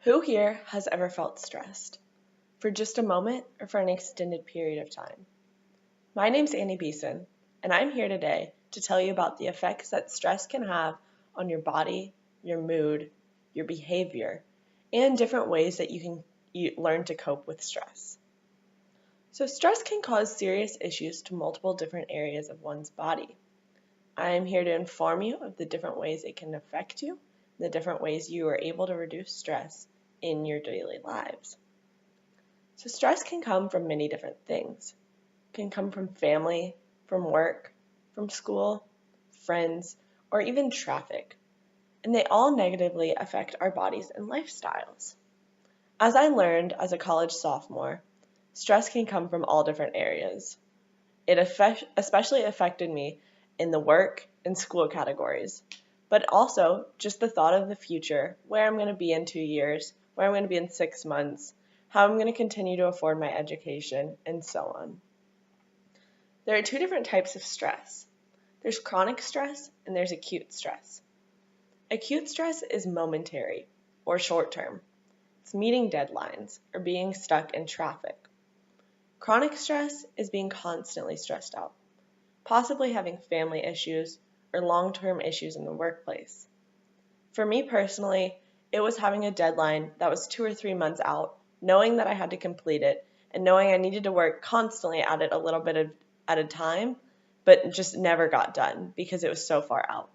Who here has ever felt stressed? For just a moment or for an extended period of time? My name's Annie Beeson, and I'm here today to tell you about the effects that stress can have on your body, your mood, your behavior, and different ways that you can learn to cope with stress. So stress can cause serious issues to multiple different areas of one's body. I am here to inform you of the different ways it can affect you, the different ways you are able to reduce stress in your daily lives. So stress can come from many different things. It can come from family, from work, from school, friends, or even traffic. And they all negatively affect our bodies and lifestyles. As I learned as a college sophomore, stress can come from all different areas. It especially affected me in the work and school categories, but also just the thought of the future, where I'm going to be in 2 years, where I'm going to be in 6 months, how I'm going to continue to afford my education, and so on. There are two different types of stress. There's chronic stress and there's acute stress. Acute stress is momentary or short-term. It's meeting deadlines or being stuck in traffic. Chronic stress is being constantly stressed out, possibly having family issues or long-term issues in the workplace. For me personally, it was having a deadline that was 2 or 3 months out, knowing that I had to complete it, and knowing I needed to work constantly at it a little bit at a time, but just never got done because it was so far out.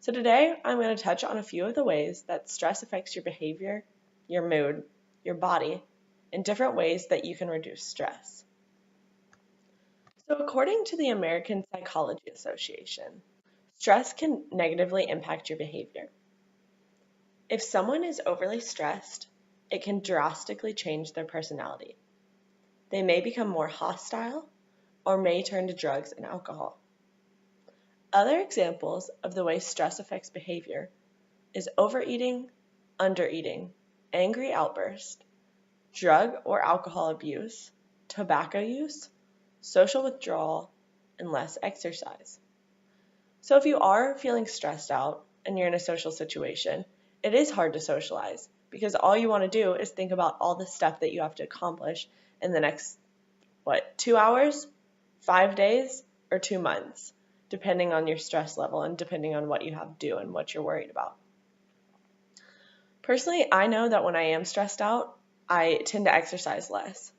So today, I'm going to touch on a few of the ways that stress affects your behavior, your mood, your body, and different ways that you can reduce stress. So according to the American Psychology Association, stress can negatively impact your behavior. If someone is overly stressed, it can drastically change their personality. They may become more hostile or may turn to drugs and alcohol. Other examples of the way stress affects behavior is overeating, undereating, angry outburst, drug or alcohol abuse, tobacco use, social withdrawal, and less exercise. So if you are feeling stressed out and you're in a social situation, it is hard to socialize because all you want to do is think about all the stuff that you have to accomplish in the next, 2 hours, 5 days, or 2 months, depending on your stress level and depending on what you have to do and what you're worried about. Personally, I know that when I am stressed out, I tend to exercise less.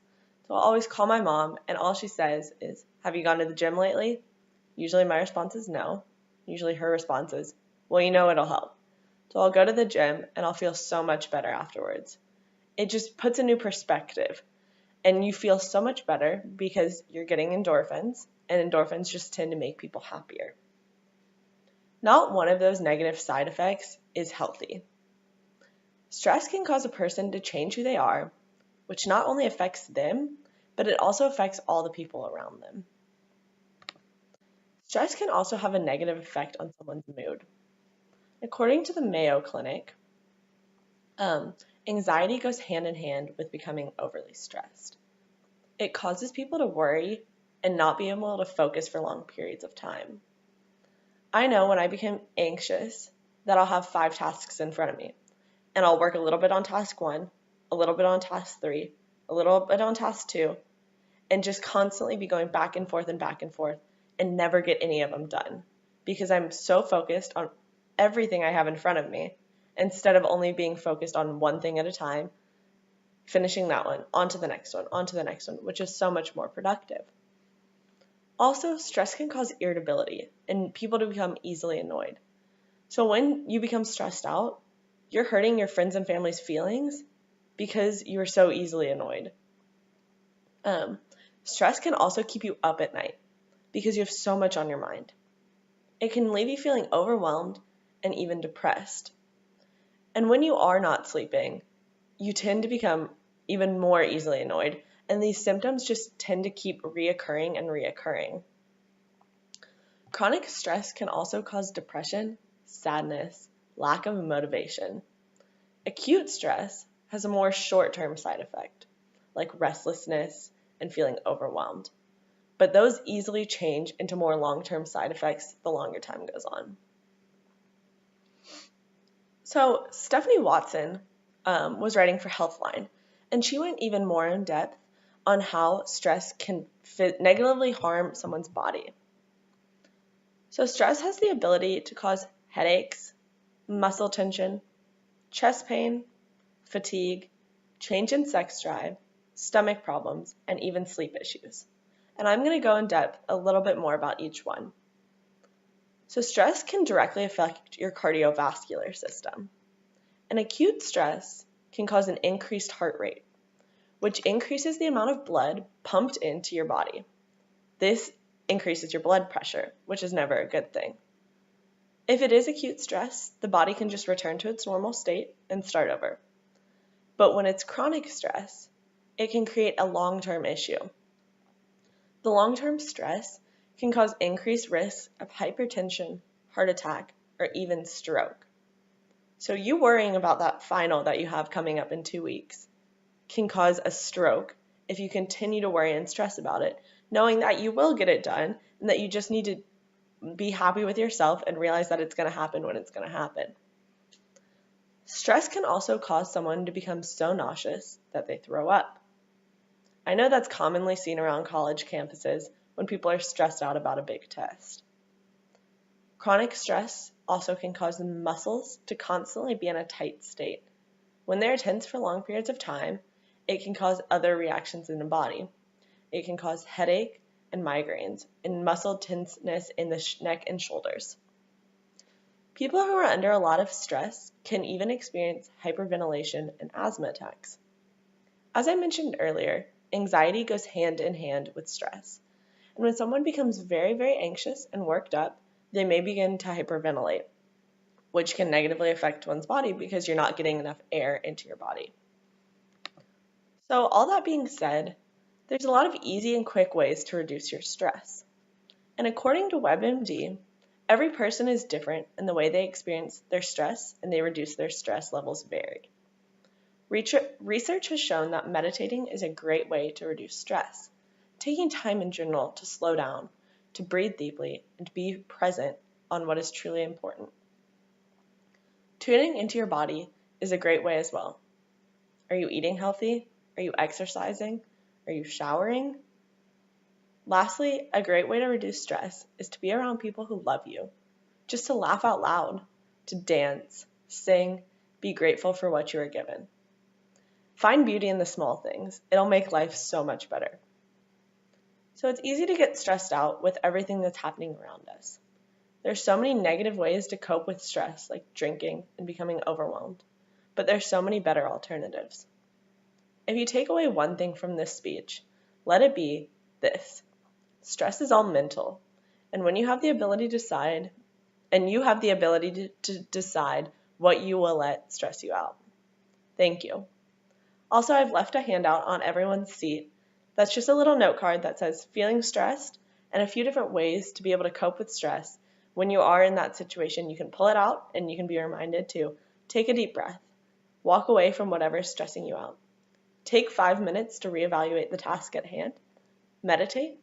So I'll always call my mom, and all she says is, "Have you gone to the gym lately?" Usually my response is no. Usually her response is, "Well, it'll help." So I'll go to the gym, and I'll feel so much better afterwards. It just puts a new perspective, and you feel so much better because you're getting endorphins, and endorphins just tend to make people happier. Not one of those negative side effects is healthy. Stress can cause a person to change who they are, which not only affects them, but it also affects all the people around them. Stress can also have a negative effect on someone's mood. According to the Mayo Clinic, anxiety goes hand in hand with becoming overly stressed. It causes people to worry and not be able to focus for long periods of time. I know when I become anxious that I'll have 5 tasks in front of me, and I'll work a little bit on task 1, a little bit on task 3, a little bit on task 2, and just constantly be going back and forth and never get any of them done because I'm so focused on everything I have in front of me instead of only being focused on one thing at a time, finishing that one, on to the next one, which is so much more productive. Also, stress can cause irritability and people to become easily annoyed. So when you become stressed out, you're hurting your friends and family's feelings because you're so easily annoyed. Stress can also keep you up at night because you have so much on your mind. It can leave you feeling overwhelmed and even depressed. And when you are not sleeping, you tend to become even more easily annoyed, and these symptoms just tend to keep reoccurring. Chronic stress can also cause depression, sadness, lack of motivation. Acute stress has a more short-term side effect, like restlessness and feeling overwhelmed. But those easily change into more long-term side effects the longer time goes on. So Stephanie Watson was writing for Healthline, and she went even more in depth on how stress can negatively harm someone's body. So stress has the ability to cause headaches, muscle tension, chest pain, fatigue, change in sex drive, stomach problems, and even sleep issues. And I'm going to go in depth a little bit more about each one. So stress can directly affect your cardiovascular system. And acute stress can cause an increased heart rate, which increases the amount of blood pumped into your body. This increases your blood pressure, which is never a good thing. If it is acute stress, the body can just return to its normal state and start over. But when it's chronic stress, it can create a long-term issue. The long-term stress can cause increased risk of hypertension, heart attack, or even stroke. So you worrying about that final that you have coming up in 2 weeks can cause a stroke if you continue to worry and stress about it, knowing that you will get it done and that you just need to be happy with yourself and realize that it's going to happen when it's going to happen. Stress can also cause someone to become so nauseous that they throw up. I know that's commonly seen around college campuses when people are stressed out about a big test. Chronic stress also can cause the muscles to constantly be in a tight state. When they're tense for long periods of time, it can cause other reactions in the body. It can cause headache and migraines and muscle tenseness in the neck and shoulders. People who are under a lot of stress can even experience hyperventilation and asthma attacks. As I mentioned earlier, anxiety goes hand in hand with stress. And when someone becomes very, very anxious and worked up, they may begin to hyperventilate, which can negatively affect one's body because you're not getting enough air into your body. So all that being said, there's a lot of easy and quick ways to reduce your stress. And according to WebMD, every person is different in the way they experience their stress and they reduce their stress levels vary. Research has shown that meditating is a great way to reduce stress. Taking time in general to slow down, to breathe deeply, and to be present on what is truly important. Tuning into your body is a great way as well. Are you eating healthy? Are you exercising? Are you showering? Lastly, a great way to reduce stress is to be around people who love you, just to laugh out loud, to dance, sing, be grateful for what you are given. Find beauty in the small things. It'll make life so much better. So it's easy to get stressed out with everything that's happening around us. There's so many negative ways to cope with stress, like drinking and becoming overwhelmed, but there's so many better alternatives. If you take away one thing from this speech, let it be this. Stress is all mental, and when you have the ability to decide, to decide what you will let stress you out. Thank you. Also, I've left a handout on everyone's seat. That's just a little note card that says feeling stressed and a few different ways to be able to cope with stress. When you are in that situation, you can pull it out and you can be reminded to take a deep breath, walk away from whatever is stressing you out. Take 5 minutes to reevaluate the task at hand, meditate,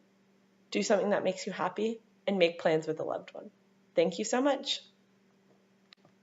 do something that makes you happy, and make plans with a loved one. Thank you so much.